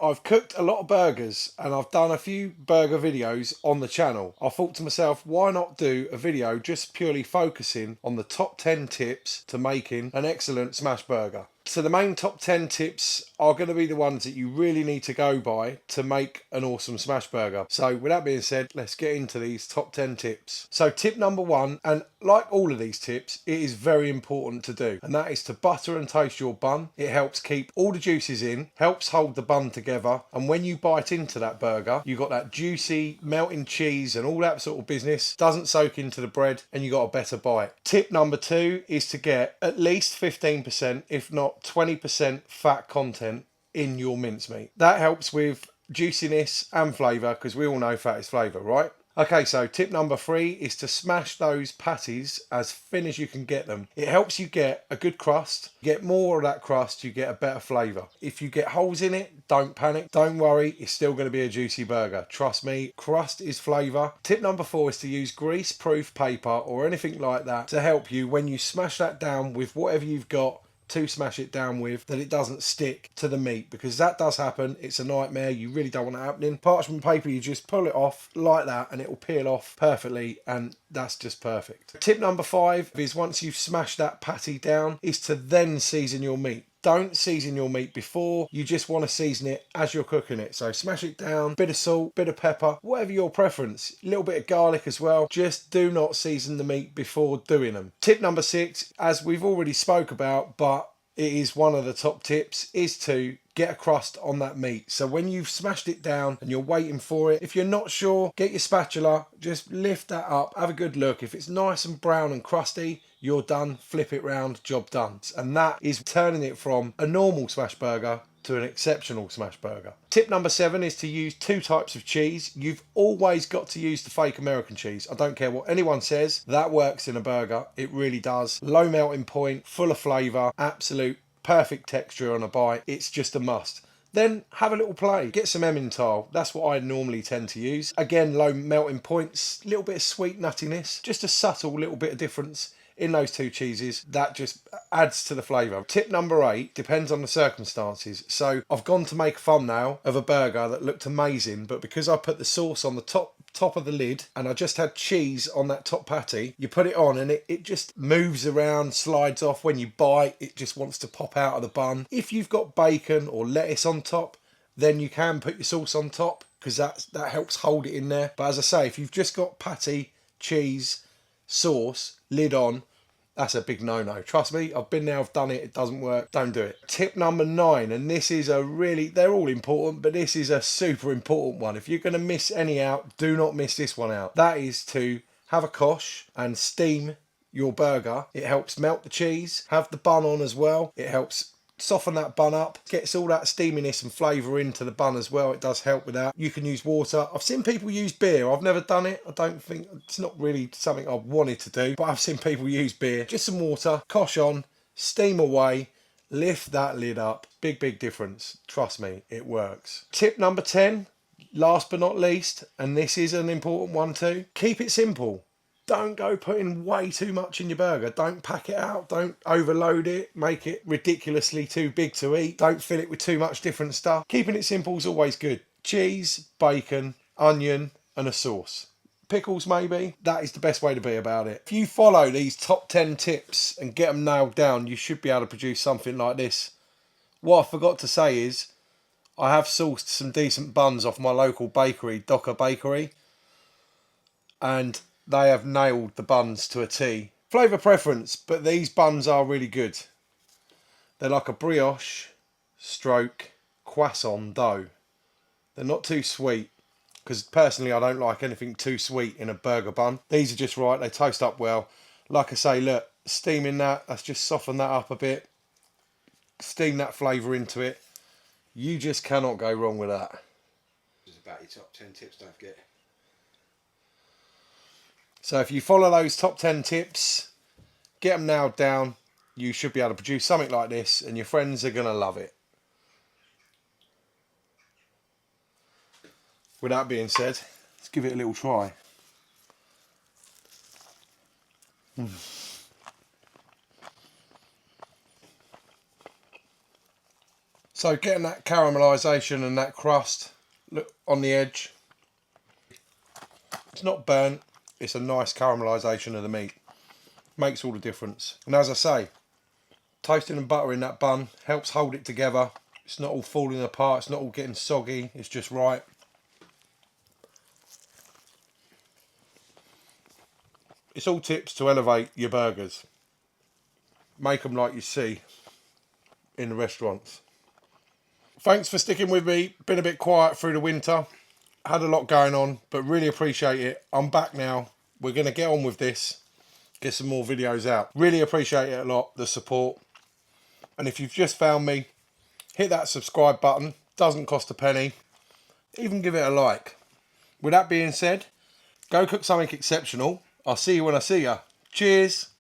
I've cooked a lot of burgers and I've done a few burger videos on the channel. I thought to myself, why not do a video just purely focusing on the top 10 tips to making an excellent smash burger. So the main top 10 tips are going to be the ones that you really need to go by to make an awesome smash burger. So with that being said, let's get into these top 10 tips. So tip number 1, and like all of these tips, it is very important to do, and that is to butter and toast your bun. It helps keep all the juices in, helps hold the bun together, and when you bite into that burger, you got that juicy melting cheese and all that sort of business, doesn't soak into the bread, and you got a better bite. Tip number 2 is to get at least 15%, if not 20% fat content in your mincemeat. That helps with juiciness and flavour, because we all know fat is flavour, right? Okay, so tip number 3 is to smash those patties as thin as you can get them. It helps you get a good crust. Get more of that crust, you get a better flavour. If you get holes in it, don't panic. Don't worry, it's still going to be a juicy burger. Trust me, crust is flavour. Tip number 4 is to use grease-proof paper or anything like that to help you when you smash that down with whatever you've got to smash it down with, that it doesn't stick to the meat, because that does happen. It's a nightmare. You really don't want it happening. Parchment paper, you just pull it off like that and it will peel off perfectly, and that's just perfect. Tip number 5 is, once you've smashed that patty down, is to then season your meat. Don't season your meat before, you just want to season it as you're cooking it. So smash it down, bit of salt, bit of pepper, whatever your preference, a little bit of garlic as well. Just do not season the meat before doing them. Tip number 6, as we've already spoke about, but it is one of the top tips, is to get a crust on that meat. So when you've smashed it down and you're waiting for it, if you're not sure, get your spatula, just lift that up, have a good look. If it's nice and brown and crusty, you're done. Flip it round, job done. And that is turning it from a normal smash burger to an exceptional smash burger. Tip number 7 is to use 2 types of cheese. You've always got to use the fake American cheese. I don't care what anyone says, that works in a burger. It really does. Low melting point, full of flavour, absolute perfect texture on a bite. It's just a must. Then have a little play. Get some Emmental. That's what I normally tend to use. Again, low melting points, a little bit of sweet nuttiness, just a subtle little bit of difference in those 2 cheeses. That just adds to the flavour. Tip number 8 depends on the circumstances. So I've gone to make a thumbnail of a burger that looked amazing, but because I put the sauce on the top of the lid and I just had cheese on that top patty, you put it on and it just moves around, slides off. When you bite, it just wants to pop out of the bun. If you've got bacon or lettuce on top, then you can put your sauce on top, because that helps hold it in there. But as I say, if you've just got patty, cheese, sauce, lid on, that's a big no-no. Trust me, I've been there, I've done it, it doesn't work. Don't do it. Tip number 9, and this is a really, they're all important, but this is a super important one. If you're going to miss any out, do not miss this one out. That is to have a cosh and steam your burger. It helps melt the cheese. Have the bun on as well. It helps soften that bun up, gets all that steaminess and flavour into the bun as well. It does help with that. You can use water. I've seen people use beer. I've never done it. I don't think, it's not really something I've wanted to do, but I've seen people use beer. Just some water, cosh on, steam away, lift that lid up. Big difference. Trust me, it works. Tip number 10, last but not least, and this is an important one too, keep it simple. Don't go putting way too much in your burger. Don't pack it out. Don't overload it. Make it ridiculously too big to eat. Don't fill it with too much different stuff. Keeping it simple is always good. Cheese, bacon, onion, and a sauce. Pickles maybe. That is the best way to be about it. If you follow these top 10 tips and get them nailed down, you should be able to produce something like this. What I forgot to say is, I have sourced some decent buns off my local bakery, Docker Bakery, and they have nailed the buns to a T. Flavour preference, but these buns are really good. They're like a brioche stroke croissant dough. They're not too sweet, because personally I don't like anything too sweet in a burger bun. These are just right, they toast up well. Like I say, look, steaming that, let's just soften that up a bit. Steam that flavour into it. You just cannot go wrong with that. This is about your top 10 tips, don't forget. So if you follow those top 10 tips, get them nailed down, you should be able to produce something like this, and your friends are going to love it. With that being said, let's give it a little try. So getting that caramelisation and that crust look on the edge. It's not burnt, it's a nice caramelisation of the meat. Makes all the difference. And as I say, toasting and buttering that bun helps hold it together. It's not all falling apart, it's not all getting soggy, it's just right. It's all tips to elevate your burgers. Make them like you see in the restaurants. Thanks for sticking with me. Been a bit quiet through the winter. Had a lot going on, but really appreciate it. I'm back now. We're going to get on with this. Get some more videos out. Really appreciate it a lot, the support. And if you've just found me, hit that subscribe button. Doesn't cost a penny. Even give it a like. With that being said, go cook something exceptional. I'll see you when I see you. Cheers.